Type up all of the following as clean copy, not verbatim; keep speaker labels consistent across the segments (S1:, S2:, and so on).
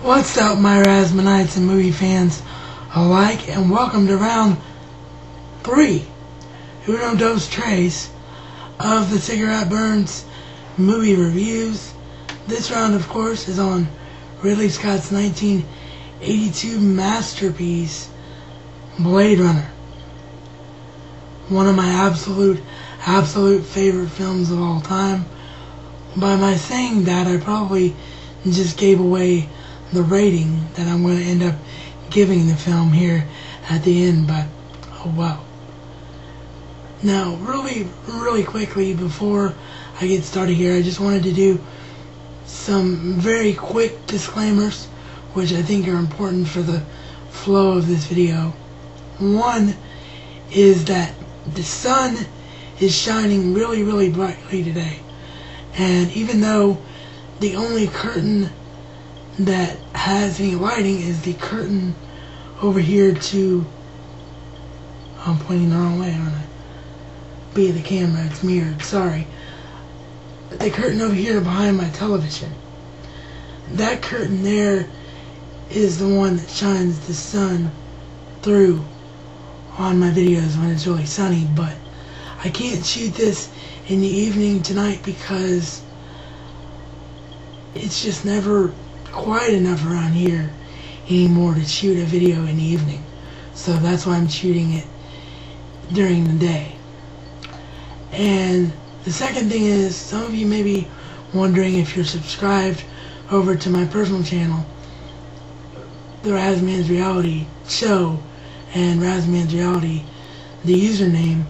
S1: What's up, my Razmanites and movie fans alike, and welcome to round 3, Uno Dos Tres, of the Cigarette Burns movie reviews. This round, of course, is on Ridley Scott's 1982 masterpiece, Blade Runner. One of my absolute favorite films of all time. By my saying that, I probably just gave away the rating that I'm going to end up giving the film here at the end, but oh well. Now, really quickly, before I get started here, I just wanted to do some very quick disclaimers, which I think are important for the flow of this video. One is that the sun is shining really brightly today, and even though the only curtain that has any lighting is the curtain over here to, I'm pointing the wrong way, aren't I? Be the camera, it's mirrored, sorry. The curtain over here behind my television. That curtain there is the one that shines the sun through on my videos when it's really sunny, but I can't shoot this in the evening tonight because it's just never quiet enough around here anymore to shoot a video in the evening. So that's why I'm shooting it during the day. And the second thing is, some of you may be wondering if you're subscribed over to my personal channel, the Razman's Reality Show, and Razman's Reality, the username,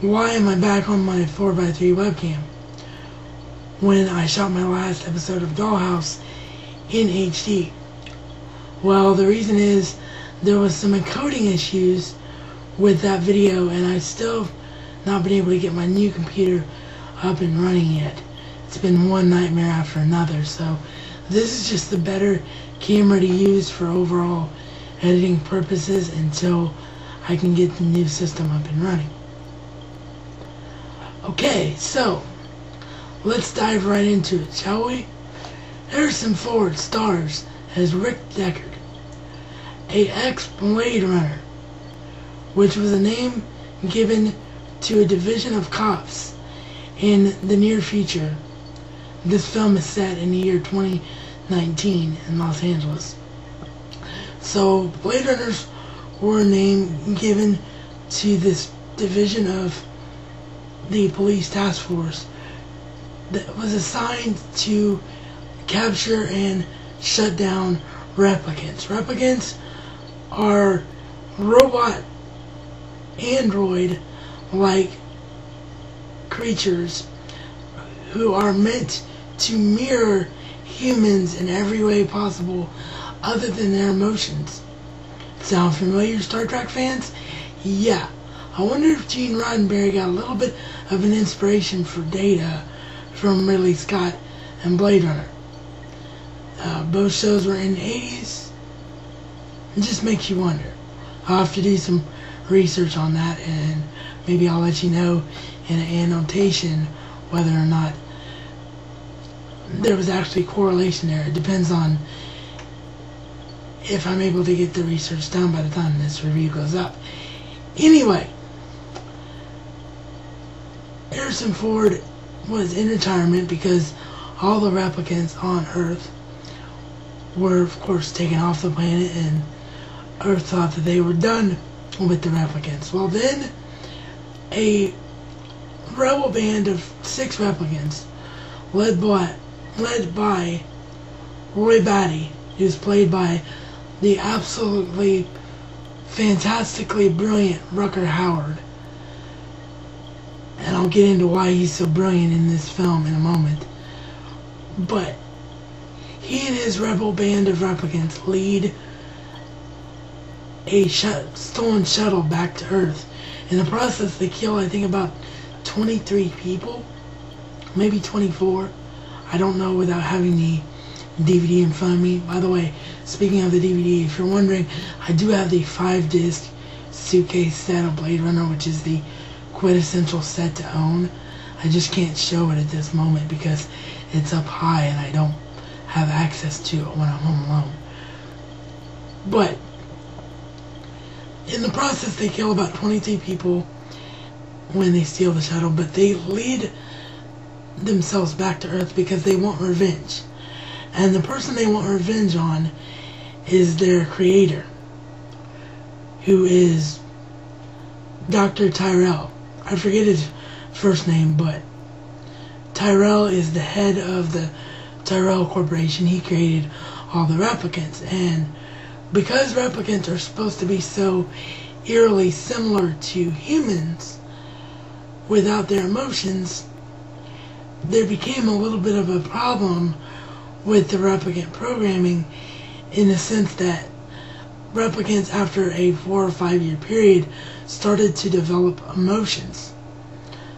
S1: why am I back on my 4x3 webcam when I shot my last episode of Dollhouse in HD? Well, the reason is there was some encoding issues with that video, and I still have not been able to get my new computer up and running yet. It's been one nightmare after another, so this is just the better camera to use for overall editing purposes until I can get the new system up and running. Okay, so let's dive right into it, shall we? Harrison Ford stars as Rick Deckard, a ex-Blade Runner, which was a name given to a division of cops in the near future. This film is set in the year 2019 in Los Angeles. So, Blade Runners were a name given to this division of the police task force that was assigned to capture and shut down replicants. Replicants are robot, android-like creatures who are meant to mirror humans in every way possible other than their emotions. Sound familiar, Star Trek fans? Yeah. I wonder if Gene Roddenberry got a little bit of an inspiration for Data from Ridley Scott and Blade Runner. Both shows were in the 80s. It just makes you wonder. I'll have to do some research on that, and maybe I'll let you know in an annotation whether or not there was actually correlation there. It depends on if I'm able to get the research done by the time this review goes up. Anyway, Harrison Ford was in retirement because all the replicants on Earth were, of course, taken off the planet, and Earth thought that they were done with the replicants. Well, then a rebel band of 6 replicants, led by Roy Batty, who's played by the absolutely fantastically brilliant Rutger Hauer. And I'll get into why he's so brilliant in this film in a moment. But he and his rebel band of replicants lead a stolen shuttle back to Earth. In the process, they kill, I think, about 23 people, maybe 24. I don't know without having the DVD in front of me. By the way, speaking of the DVD, if you're wondering, I do have the 5-disc suitcase set of Blade Runner, which is the quintessential set to own. I just can't show it at this moment because it's up high and I don't have access to when I'm home alone. But in the process, they kill about 23 people when they steal the shuttle, but they lead themselves back to Earth because they want revenge. And the person they want revenge on is their creator, who is Dr. Tyrell. I forget his first name, but Tyrell is the head of the Tyrell Corporation. He created all the replicants, and because replicants are supposed to be so eerily similar to humans without their emotions, there became a little bit of a problem with the replicant programming, in the sense that replicants, after a 4 or 5 year period, started to develop emotions.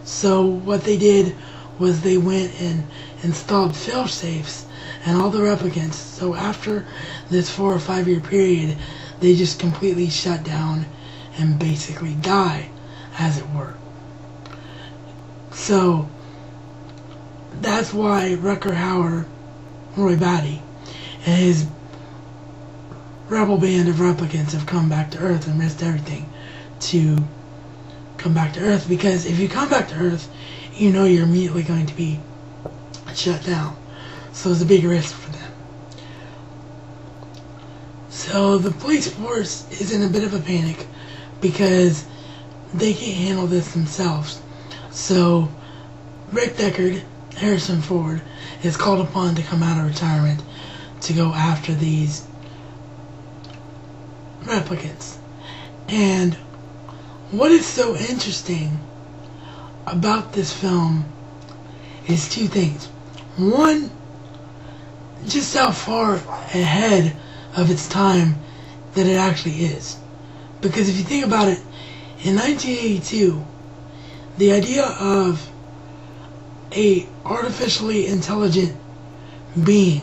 S1: So what they did was they went and installed fail-safes and all the replicants. So after this 4 or 5 year period, they just completely shut down and basically die, as it were. So that's why Rutger Hauer, Roy Batty, and his rebel band of replicants have come back to Earth and risked everything to come back to Earth, because if you come back to Earth, you know you're immediately going to be shut down. So it's a big risk for them. So the police force is in a bit of a panic because they can't handle this themselves. So Rick Deckard, Harrison Ford, is called upon to come out of retirement to go after these replicants. And what is so interesting about this film is two things. One, just how far ahead of its time that it actually is. Because if you think about it, in 1982, the idea of a artificially intelligent being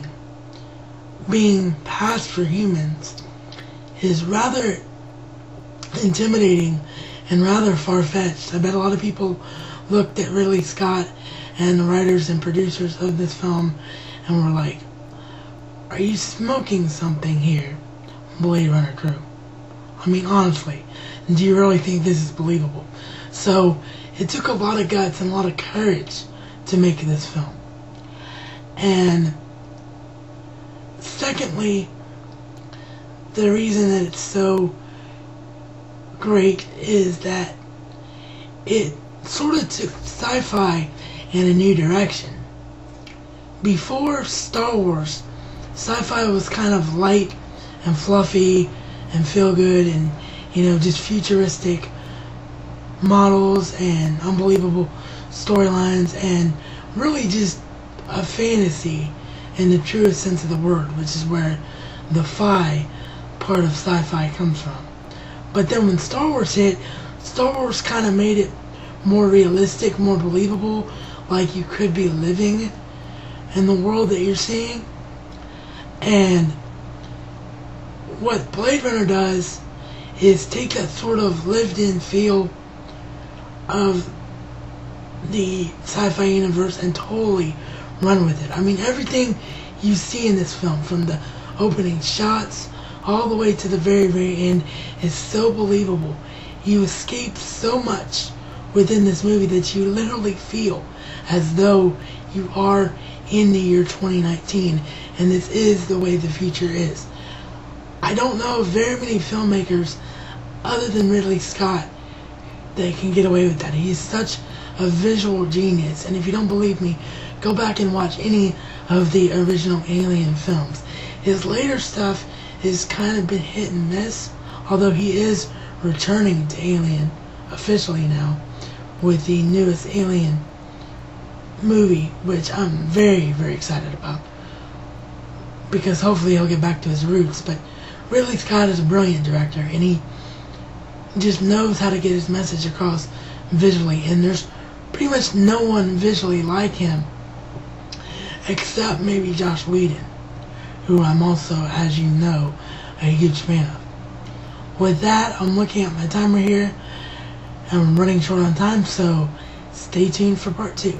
S1: passed for humans is rather intimidating and rather far-fetched. I bet a lot of people looked at Ridley Scott and the writers and producers of this film and were like, are you smoking something here, Blade Runner crew? I mean, honestly, do you really think this is believable? So it took a lot of guts and a lot of courage to make this film. And secondly, the reason that it's so great is that it sort of took sci-fi in a new direction. Before Star Wars, sci-fi was kind of light and fluffy and feel good and, you know, just futuristic models and unbelievable storylines and really just a fantasy in the truest sense of the word, which is where the fi part of sci-fi comes from. But then when Star Wars hit, Star Wars kind of made it more realistic, more believable, like you could be living in the world that you're seeing. And what Blade Runner does is take that sort of lived-in feel of the sci-fi universe and totally run with it. I mean, everything you see in this film, from the opening shots all the way to the very, very end, is so believable. You escape so much within this movie that you literally feel as though you are in the year 2019 and this is the way the future is. I don't know of very many filmmakers other than Ridley Scott that can get away with that. He is such a visual genius, and if you don't believe me, go back and watch any of the original Alien films. His later stuff has kind of been hit and miss, although he is returning to Alien officially now with the newest Alien movie, which I'm very, very excited about, because hopefully he'll get back to his roots. But Ridley Scott is a brilliant director, and he just knows how to get his message across visually, and there's pretty much no one visually like him except maybe Joss Whedon, who I'm also, as you know, a huge fan of. With that, I'm looking at my timer here, and I'm running short on time, so stay tuned for part 2.